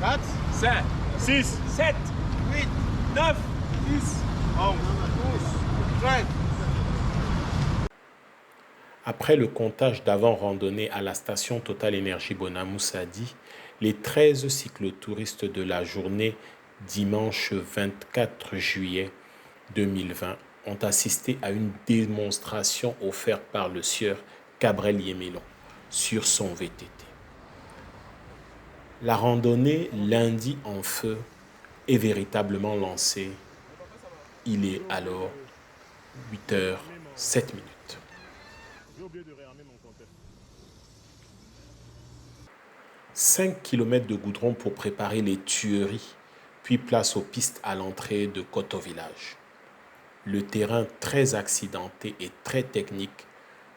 4, 5, 6, 7, 8, 9, 10, 11, 12, 13. Après le comptage d'avant-randonnée à la station Total Énergie Bonamoussadi, les 13 cyclotouristes de la journée dimanche 24 juillet 2020 ont assisté à une démonstration offerte par le sieur Cabrel Yemelon sur son VTT. La randonnée lundi en feu est véritablement lancée. Il est alors 8h07. 5 km de goudron pour préparer les tueries, puis place aux pistes à l'entrée de Koto Village. Le terrain très accidenté et très technique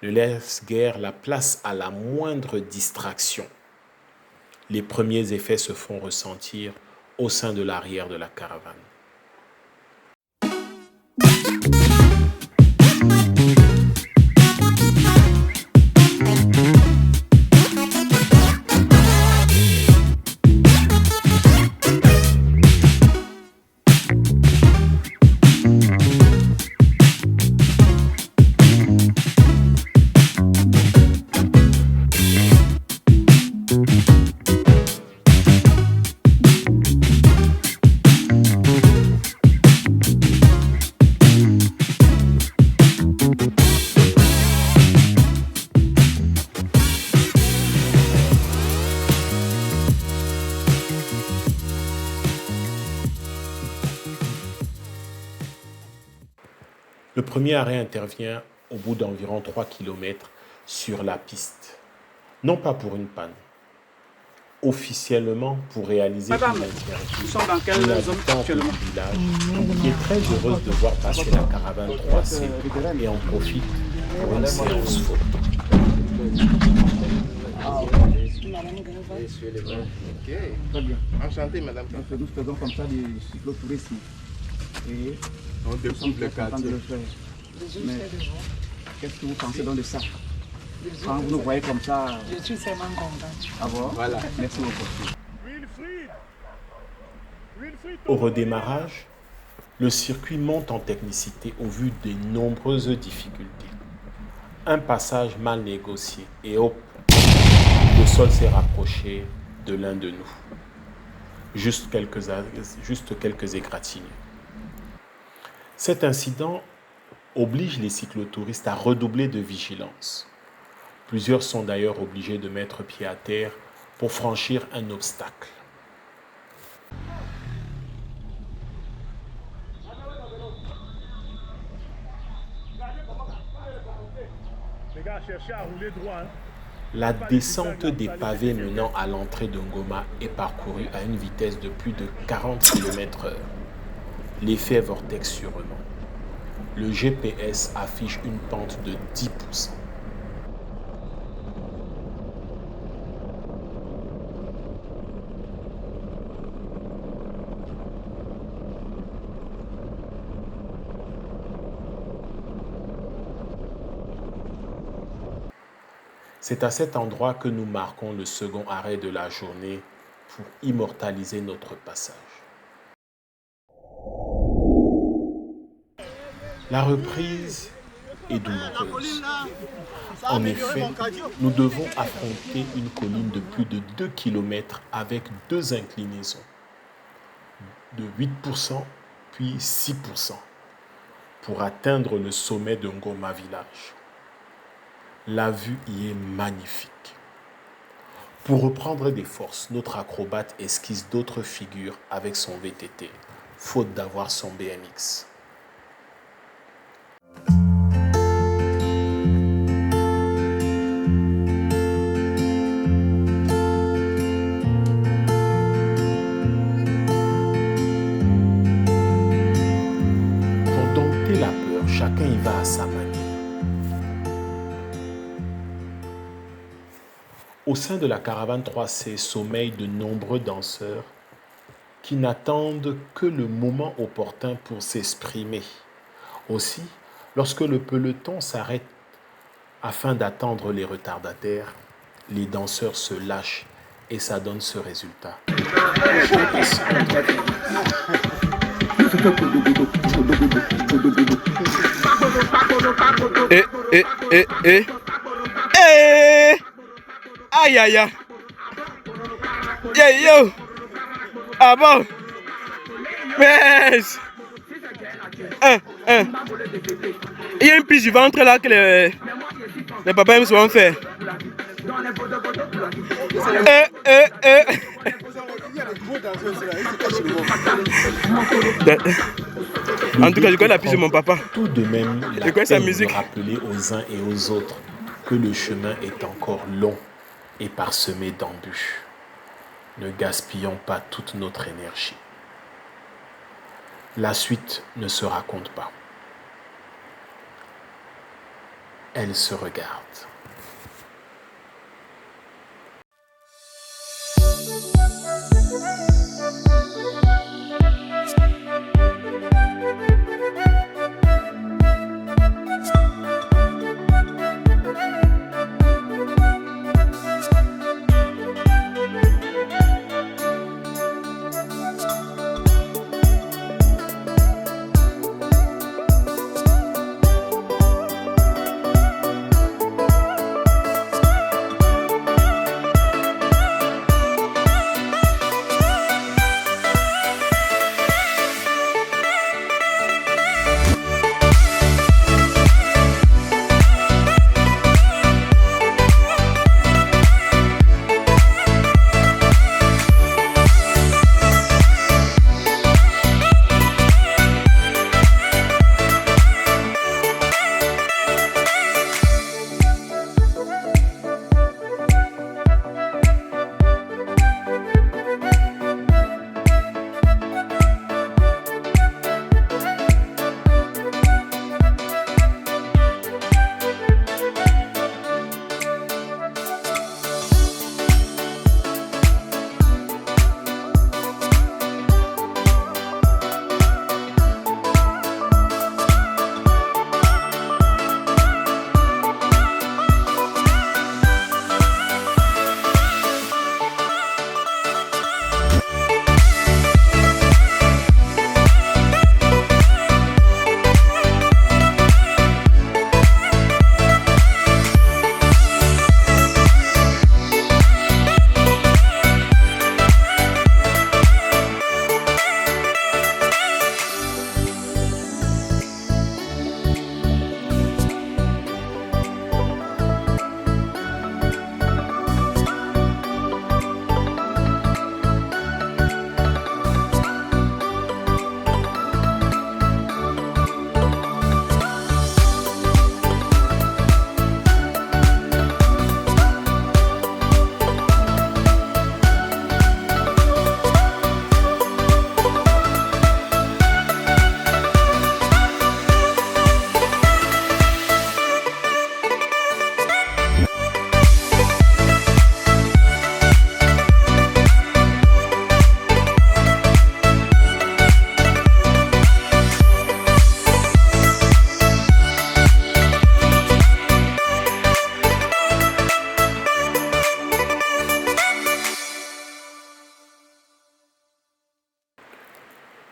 ne laisse guère la place à la moindre distraction. Les premiers effets se font ressentir au sein de l'arrière de la caravane. Le premier arrêt intervient au bout d'environ 3 km sur la piste. Non pas pour une panne, officiellement pour réaliser Madame, une interview. nous sommes dans quelle Une zone habitante actuellement? du village qui est très heureuse de voir passer la caravane 3C et en profite pour une séance photo. Très bien. Enchanté, madame. Nous faisons comme ça du cyclotourisme. Et On découvre le contents de quartier. le faire. Mais qu'est-ce que vous pensez donc de ça? Quand vous nous voyez comme ça, Je suis tellement contente. à voir. Voilà. Merci beaucoup. Au redémarrage, le circuit monte en technicité au vu des nombreuses difficultés. Un passage mal négocié et hop, le sol s'est rapproché de l'un de nous. Juste quelques égratignures. Cet incident oblige les cyclotouristes à redoubler de vigilance. Plusieurs sont d'ailleurs obligés de mettre pied à terre pour franchir un obstacle. Les gars, cherchez à rouler droit. Hein. La descente des pavés menant à l'entrée de Ngoma est parcourue à une vitesse de plus de 40 km/h. L'effet vortex survenant. Le GPS affiche une pente de 10%. C'est à cet endroit que nous marquons le second arrêt de la journée pour immortaliser notre passage. La reprise est douloureuse. En effet, nous devons affronter une colline de plus de 2 km avec 2 inclinaisons de 8% puis 6% pour atteindre le sommet de Ngoma Village. La vue y est magnifique. Pour reprendre des forces, notre acrobate esquisse d'autres figures avec son VTT, faute d'avoir son BMX. Pour dompter la peur, chacun y va à sa manière. Au sein de la caravane 3C sommeillent de nombreux danseurs qui n'attendent que le moment opportun pour s'exprimer. Aussi, lorsque le peloton s'arrête afin d'attendre les retardataires, les danseurs se lâchent et ça donne ce résultat. Aïe aïe aïe. Yo. Ah bon. Mais il y a une piste du ventre là que les papas aiment souvent faire. En tout cas, je connais la piste de mon papa. Tout de même, la connais sa peine musique. de rappeler aux uns et aux autres que le chemin est encore long et parsemé d'embûches. Ne gaspillons pas toute notre énergie. La suite ne se raconte pas. Elle se regarde.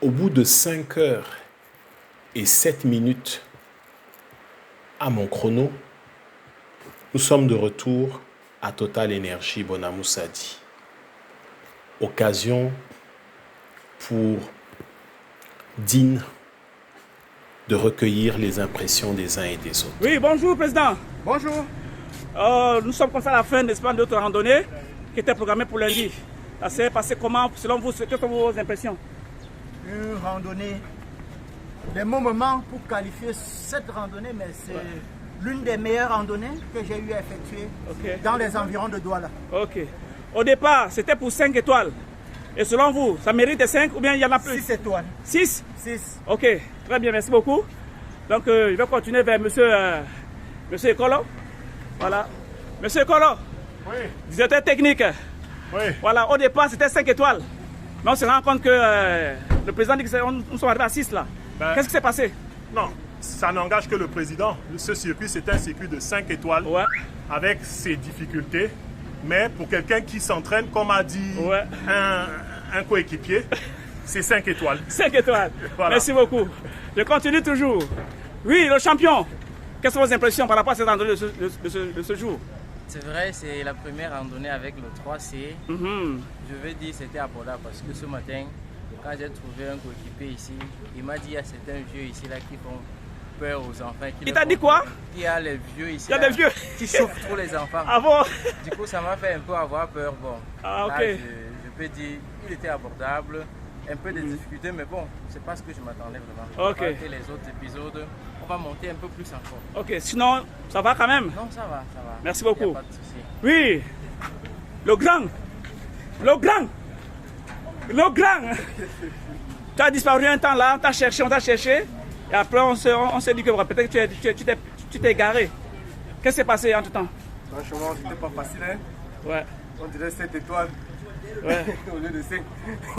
Au bout de 5 heures et 7 minutes à mon chrono, nous sommes de retour à Total Energy Bonamoussadi. Occasion pour Dean de recueillir les impressions des uns et des autres. Oui, bonjour Président. Bonjour. Nous sommes comme ça à la fin, n'est-ce pas, de notre randonnée qui était programmée pour lundi. Ça s'est passé comment, selon vous, quelles sont vos impressions? Une randonnée, des bons moments pour qualifier cette randonnée, mais c'est l'une des meilleures randonnées que j'ai eu à effectuer dans les environs de Douala. Ok. Au départ, c'était pour 5 étoiles. Et selon vous, ça mérite des 5 ou bien il y en a plus? 6 étoiles. 6? 6. Ok, très bien, merci beaucoup. Donc, je vais continuer vers monsieur Ekolo. Voilà. Monsieur Ekolo, Oui, directeur technique. oui. Voilà, au départ, c'était 5 étoiles. Mais on se rend compte que le président dit que nous sommes arrivés à 6 là. Ben, Qu'est-ce qui s'est passé? Non, ça n'engage que le président. Ce circuit, c'est un circuit de 5 étoiles Ouais. avec ses difficultés. Mais pour quelqu'un qui s'entraîne, comme a dit un coéquipier, c'est 5 étoiles. 5 étoiles. Voilà. Merci beaucoup. Je continue toujours. Oui, le champion. Quelles sont vos impressions par rapport à cette randonnée de ce jour? C'est vrai, c'est la première randonnée avec le 3C. Je veux dire c'était abordable parce que ce matin, quand j'ai trouvé un coéquipier ici, il m'a dit il y a certains vieux ici là qui font peur aux enfants. Il t'a dit quoi? Il y a les vieux ici il y a des vieux qui chauffent trop les enfants. Ah bon? Du coup, ça m'a fait un peu avoir peur. Bon, ah, ok. là, je peux dire il était abordable. Un peu de difficultés, mais bon, c'est pas ce que je m'attendais vraiment. Ok. Et les autres épisodes, on va monter un peu plus encore. Ok, sinon, ça va quand même? Non, ça va, ça va. Merci beaucoup. Il y a pas de souci. Oui, le grand. Tu as disparu un temps là, on t'a cherché, et après on s'est dit que peut-être que tu t'es garé. Qu'est-ce qui s'est passé entre temps? Franchement, c'était pas facile, hein? Ouais. On dirait 7 étoiles ouais. au lieu de 5.